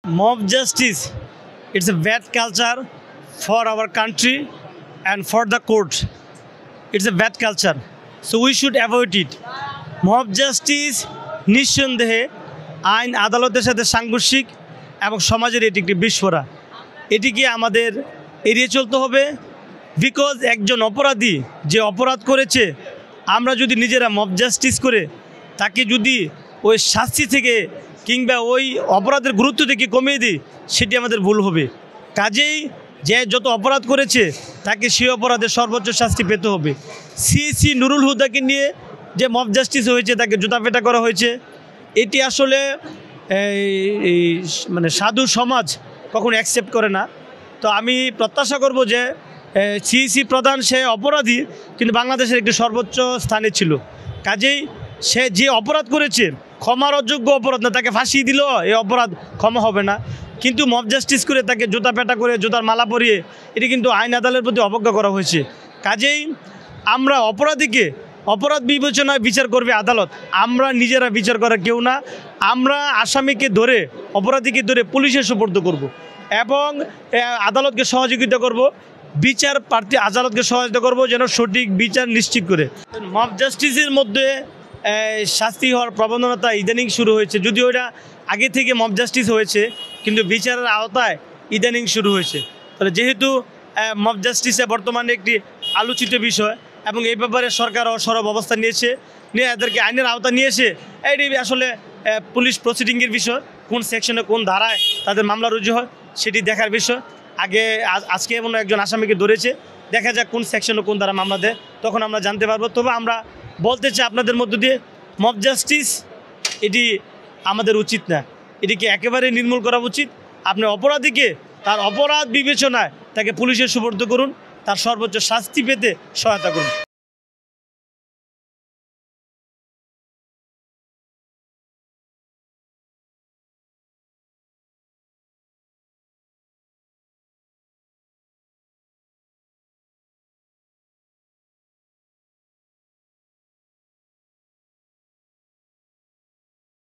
Mob justice, it's a bad culture for our country and for the court. It's a bad culture. So we should avoid it. Mob justice নিঃসন্দেহে আইন আদালতের সাথে সাংঘর্ষিক এবং সমাজের এটি একটি বিস্ফোরা। এটিকে আমাদের এড়িয়ে চলতে হবে, বিকজ একজন অপরাধী যে অপরাধ করেছে, আমরা যদি নিজেরা মব জাস্টিস করে তাকে যদি ওই শাস্তি থেকে কিংবা ওই অপরাধের গুরুত্ব থেকে কমিয়ে দিই, সেটি আমাদের ভুল হবে। কাজেই যে যত অপরাধ করেছে তাকে সেই অপরাধের সর্বোচ্চ শাস্তি পেতে হবে। সি নুরুল হুদাকে নিয়ে যে মব জাস্টিস হয়েছে, তাকে জুতাপেটা করা হয়েছে, এটি আসলে মানে সাধু সমাজ কখনো অ্যাকসেপ্ট করে না। তো আমি প্রত্যাশা করব যে সি প্রধান সে অপরাধী, কিন্তু বাংলাদেশের একটি সর্বোচ্চ স্থানে ছিল। কাজেই সে যে অপরাধ করেছে ক্ষমার অযোগ্য অপরাধ না, তাকে ফাঁসি দিল, এই অপরাধ ক্ষমা হবে না। কিন্তু মব জাস্টিস করে তাকে জুতাপেটা করে জুতার মালা পরিয়ে এটি কিন্তু আইন আদালতের প্রতি অবজ্ঞা করা হয়েছে। কাজেই আমরা অপরাধীকে অপরাধ বিবেচনায় বিচার করবে আদালত, আমরা নিজেরা বিচার করা কেউ না। আমরা আসামিকে ধরে অপরাধীকে ধরে পুলিশের সুপর্দ করব এবং আদালতকে সহযোগিতা করব, বিচার প্রার্থী আদালতকে সহযোগিতা করব যেন সঠিক বিচার নিশ্চিত করে। মব জাস্টিসের মধ্যে শাস্তি হওয়ার প্রবণতা ইদানিং শুরু হয়েছে, যদিও এটা আগে থেকে মব জাস্টিস হয়েছে, কিন্তু বিচারের আওতায় ইদানিং শুরু হয়েছে। তাহলে যেহেতু মব জাস্টিসে বর্তমানে একটি আলোচিত বিষয় এবং এই ব্যাপারে সরকারও সরব অবস্থা নিয়ে এদেরকে আইনের আওতা নিয়েছে, এটি আসলে পুলিশ প্রসিডিংয়ের বিষয়, কোন সেকশনে কোন ধারায় তাদের মামলা রুজু হয় সেটি দেখার বিষয়। আজকে এমন একজন আসামিকে ধরেছে, দেখা যাক কোন সেকশনে কোন ধারা মামলা দেয়, তখন আমরা জানতে পারবো। তবে আমরা বলতে চাই আপনাদের মধ্য দিয়ে, মব জাস্টিস এটি আমাদের উচিত না, এটিকে একেবারে নির্মূল করা উচিত। আপনি অপরাধীকে তার অপরাধ বিবেচনায় তাকে পুলিশের সুপর্দ করুন, তার সর্বোচ্চ শাস্তি পেতে সহায়তা করুন।